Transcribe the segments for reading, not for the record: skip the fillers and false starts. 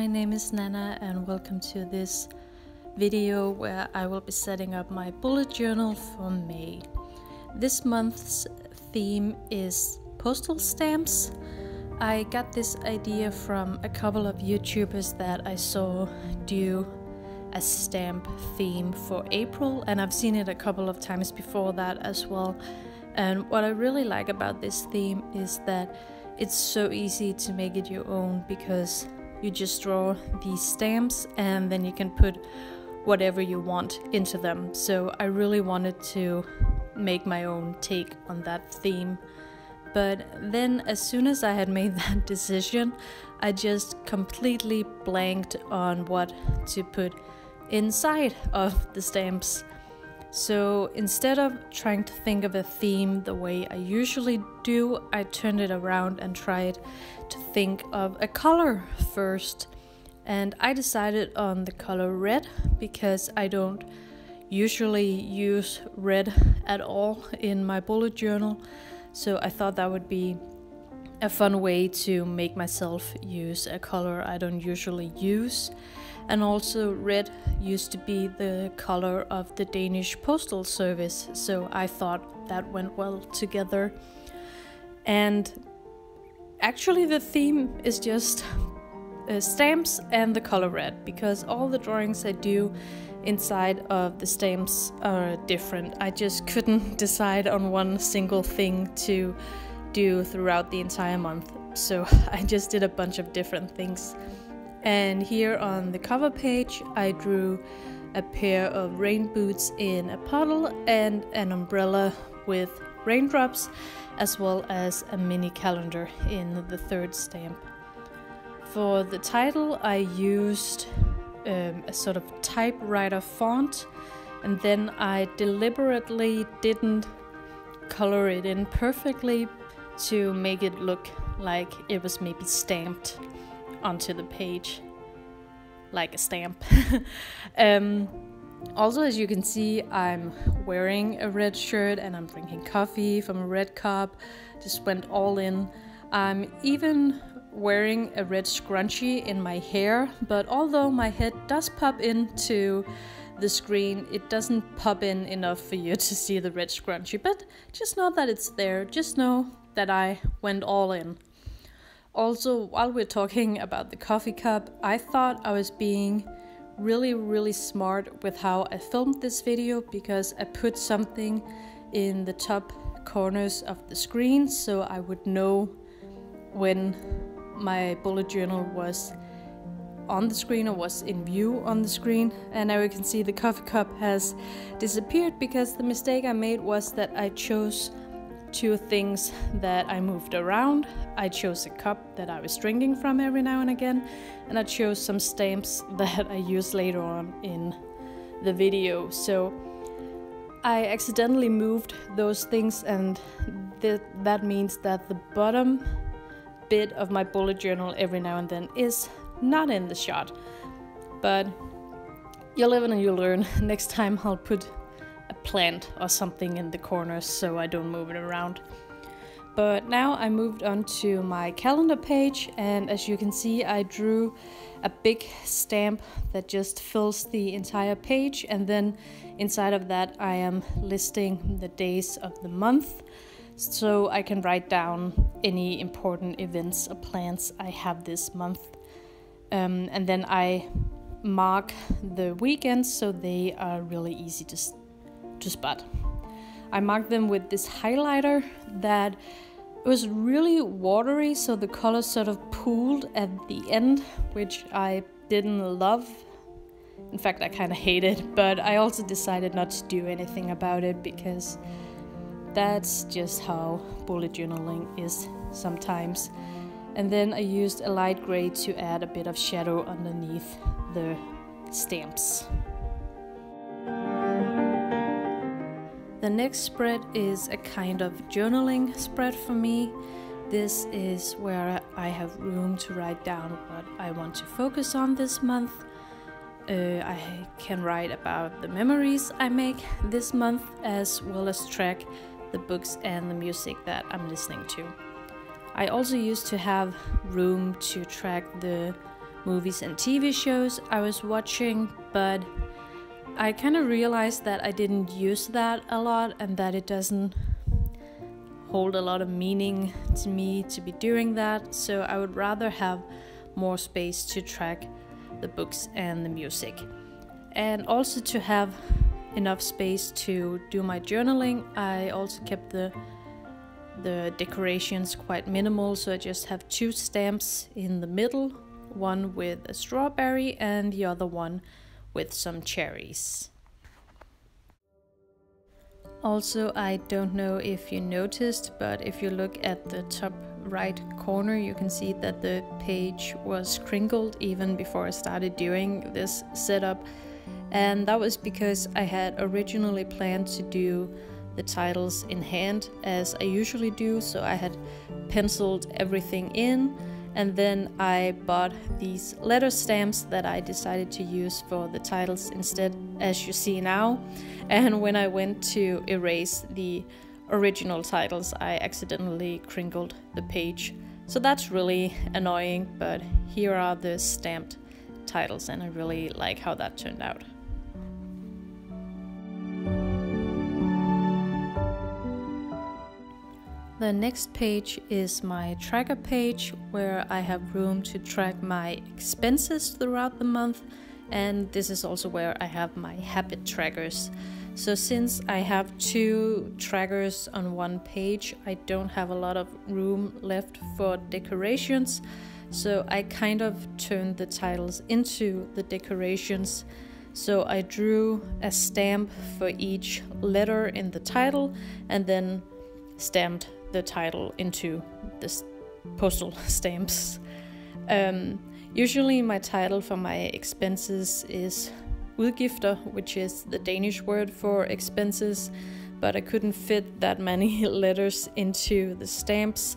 my name is Nana and welcome to this video where I will be setting up my bullet journal for May. This month's theme is postal stamps. I got this idea from a couple of YouTubers that I saw do a stamp theme for April, and I've seen it a couple of times before that as well. And what I really like about this theme is that it's so easy to make it your own, because you just draw these stamps and then you can put whatever you want into them. So I really wanted to make my own take on that theme. But then as soon as I had made that decision, I just completely blanked on what to put inside of the stamps. So instead of trying to think of a theme the way I usually do, I turned it around and tried to think of a color first. And I decided on the color red because I don't usually use red at all in my bullet journal. So I thought that would be a fun way to make myself use a color I don't usually use. And also red used to be the color of the Danish postal service, so I thought that went well together. And actually the theme is just stamps and the color red, because all the drawings I do inside of the stamps are different. I just couldn't decide on one single thing to do throughout the entire month, so I just did a bunch of different things. And here on the cover page I drew a pair of rain boots in a puddle and an umbrella with raindrops, as well as a mini calendar in the third stamp. For the title I used a sort of typewriter font, and then I deliberately didn't color it in perfectly to make it look like it was maybe stamped onto the page like a stamp. Also, as you can see, I'm wearing a red shirt and I'm drinking coffee from a red cup. Just went all in. I'm even wearing a red scrunchie in my hair, but although my head does pop into the screen, it doesn't pop in enough for you to see the red scrunchie. But just know that it's there. Just know that I went all in. Also, while we're talking about the coffee cup, I thought I was being really smart with how I filmed this video, because I put something in the top corners of the screen so I would know when my bullet journal was on the screen or was in view on the screen. And now you can see the coffee cup has disappeared, because the mistake I made was that I chose two things that I moved around. I chose a cup that I was drinking from every now and again, and I chose some stamps that I use later on in the video. So I accidentally moved those things, and that means that the bottom bit of my bullet journal every now and then is not in the shot. But you live and you learn. Next time I'll put a plant or something in the corners so I don't move it around. But now I moved on to my calendar page, and as you can see, I drew a big stamp that just fills the entire page, and then inside of that I am listing the days of the month, so I can write down any important events or plans I have this month. And then I mark the weekends so they are really easy to spot. I marked them with this highlighter that was really watery, so the color sort of pooled at the end, which I didn't love. In fact, I kind of hate it, but I also decided not to do anything about it, because that's just how bullet journaling is sometimes. And then I used a light gray to add a bit of shadow underneath the stamps. The next spread is a kind of journaling spread for me. This is where I have room to write down what I want to focus on this month. I can write about the memories I make this month, as well as track the books and the music that I'm listening to. I also used to have room to track the movies and TV shows I was watching, but I kind of realized that I didn't use that a lot and that it doesn't hold a lot of meaning to me to be doing that, so I would rather have more space to track the books and the music. And also to have enough space to do my journaling, I also kept the decorations quite minimal, so I just have 2 stamps in the middle, one with a strawberry and the other one with some cherries. Also, I don't know if you noticed, but if you look at the top right corner, you can see that the page was crinkled even before I started doing this setup. And that was because I had originally planned to do the titles in hand as I usually do, so I had penciled everything in, and then I bought these letter stamps that I decided to use for the titles instead, as you see now. And when I went to erase the original titles, I accidentally crinkled the page. So that's really annoying, but here are the stamped titles and I really like how that turned out. The next page is my tracker page, where I have room to track my expenses throughout the month, and this is also where I have my habit trackers. So since I have 2 trackers on one page, I don't have a lot of room left for decorations, so I kind of turned the titles into the decorations. So I drew a stamp for each letter in the title and then stamped the title into the postal stamps. Usually my title for my expenses is udgifter, which is the Danish word for expenses, but I couldn't fit that many letters into the stamps,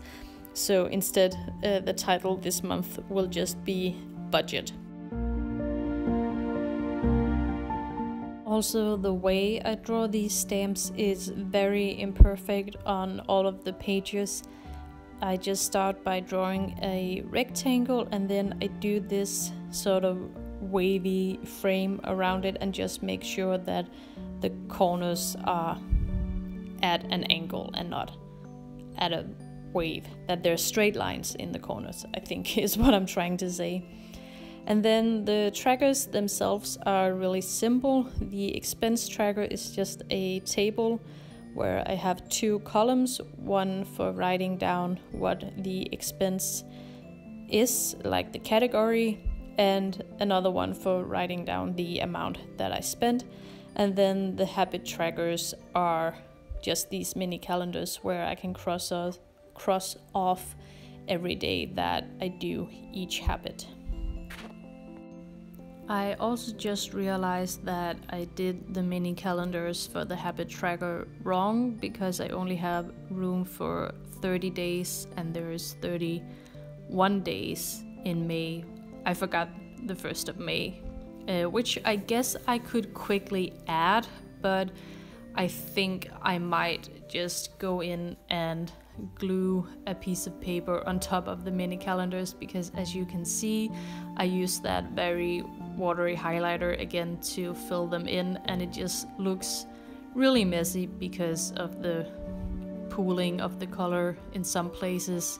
so instead the title this month will just be budget. Also, the way I draw these stamps is very imperfect on all of the pages. I just start by drawing a rectangle and then I do this sort of wavy frame around it and just make sure that the corners are at an angle and not at a wave, that there are straight lines in the corners, I think is what I'm trying to say. And then the trackers themselves are really simple. The expense tracker is just a table where I have 2 columns, one for writing down what the expense is, like the category, and another one for writing down the amount that I spent. And then the habit trackers are just these mini calendars where I can cross off every day that I do each habit. I also just realized that I did the mini calendars for the habit tracker wrong, because I only have room for 30 days and there is 31 days in May. I forgot the 1st of May, which I guess I could quickly add, but I think I might just go in and glue a piece of paper on top of the mini calendars, because as you can see, I use that very watery highlighter again to fill them in, and it just looks really messy because of the pooling of the color in some places.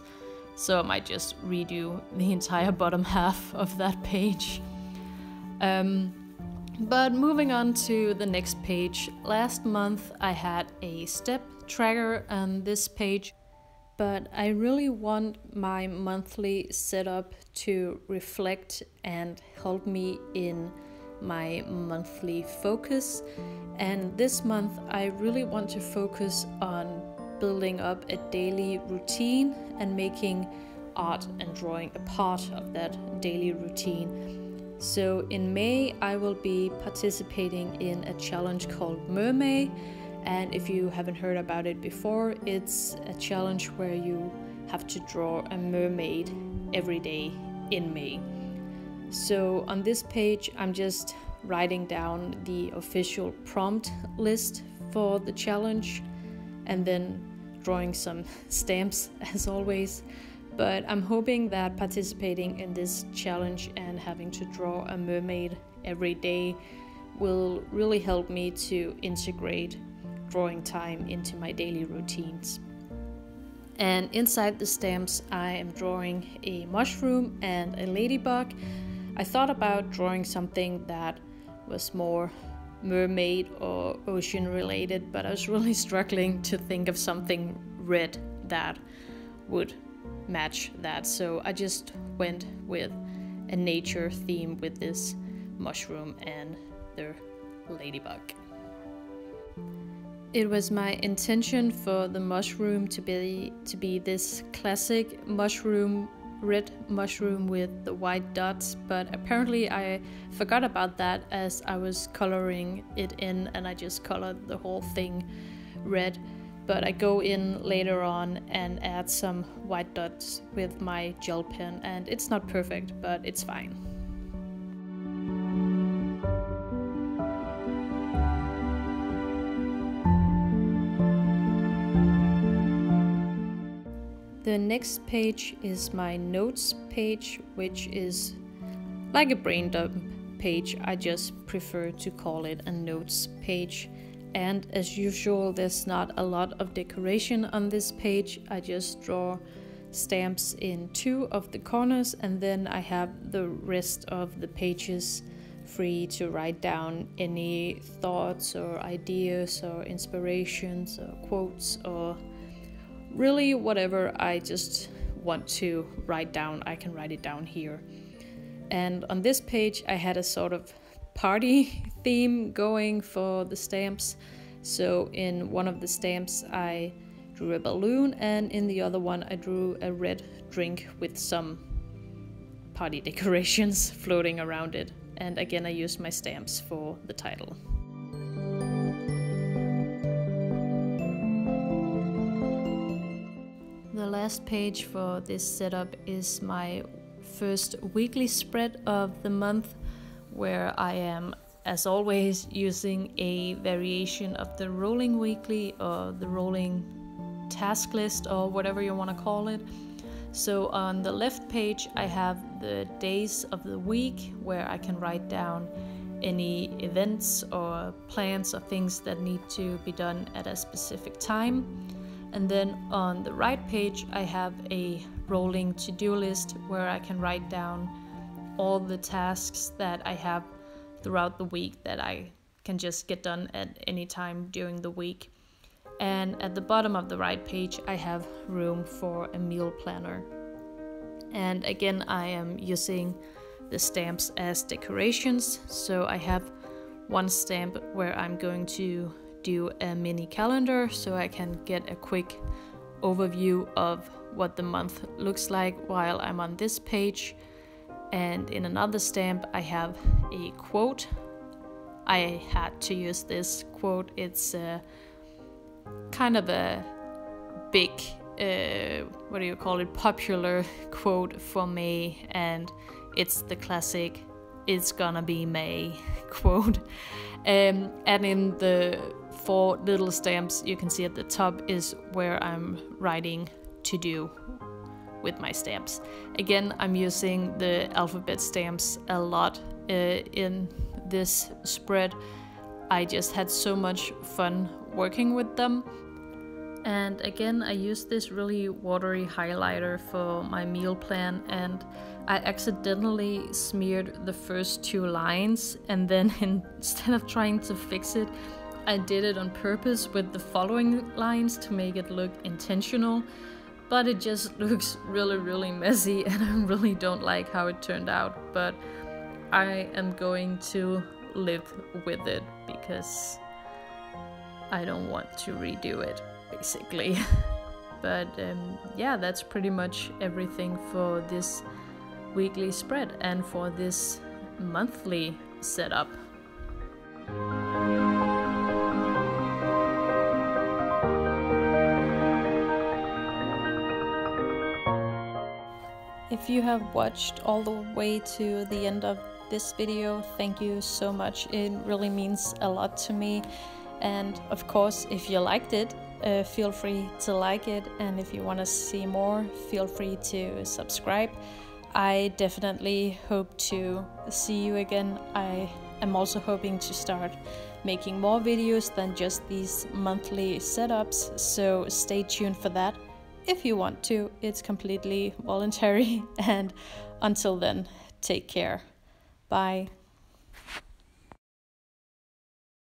So I might just redo the entire bottom half of that page. But moving on to the next page. Last month I had a step tracker on this page, but I really want my monthly setup to reflect and help me in my monthly focus. And this month I really want to focus on building up a daily routine and making art and drawing a part of that daily routine. So in May I will be participating in a challenge called Mermaid. And if you haven't heard about it before, it's a challenge where you have to draw a mermaid every day in May. So on this page, I'm just writing down the official prompt list for the challenge and then drawing some stamps as always. But I'm hoping that participating in this challenge and having to draw a mermaid every day will really help me to integrate drawing time into my daily routines. And inside the stamps I am drawing a mushroom and a ladybug. I thought about drawing something that was more mermaid or ocean related, but I was really struggling to think of something red that would match that, so I just went with a nature theme with this mushroom and the ladybug. It was my intention for the mushroom to be this classic mushroom, red mushroom with the white dots, but apparently I forgot about that as I was coloring it in, and I just colored the whole thing red. But I go in later on and add some white dots with my gel pen, and it's not perfect, but it's fine. The next page is my notes page, which is like a brain dump page. I just prefer to call it a notes page. And as usual, there's not a lot of decoration on this page. I just draw stamps in 2 of the corners, and then I have the rest of the pages free to write down any thoughts or ideas or inspirations or quotes or really whatever I just want to write down. I can write it down here. And on this page I had a sort of party theme going for the stamps. So in one of the stamps I drew a balloon, and in the other one I drew a red drink with some party decorations floating around it. And again I used my stamps for the title. The last page for this setup is my first weekly spread of the month, where I am, as always, using a variation of the rolling weekly or the rolling task list or whatever you want to call it. So on the left page I have the days of the week, where I can write down any events or plans or things that need to be done at a specific time. And then on the right page I have a rolling to-do list, where I can write down all the tasks that I have throughout the week that I can just get done at any time during the week. And at the bottom of the right page I have room for a meal planner. And again I am using the stamps as decorations. So I have one stamp where I'm going to do a mini calendar, so I can get a quick overview of what the month looks like while I'm on this page. And in another stamp I have a quote. I had to use this quote. It's kind of a big, popular quote for May, and it's the classic "It's gonna be May" quote. And in the 4 little stamps you can see at the top is where I'm writing to do with my stamps. Again, I'm using the alphabet stamps a lot in this spread. I just had so much fun working with them. And again, I used this really watery highlighter for my meal plan, and I accidentally smeared the first 2 lines, and then instead of trying to fix it, I did it on purpose with the following lines to make it look intentional. But it just looks really messy, and I really don't like how it turned out. But I am going to live with it because I don't want to redo it, basically. But yeah, that's pretty much everything for this weekly spread and for this monthly setup. If you have watched all the way to the end of this video, thank you so much. It really means a lot to me. And of course, if you liked it, feel free to like it, and if you want to see more, feel free to subscribe. I definitely hope to see you again. I am also hoping to start making more videos than just these monthly setups, so stay tuned for that if you want to. It's completely voluntary, and until then, take care. Bye.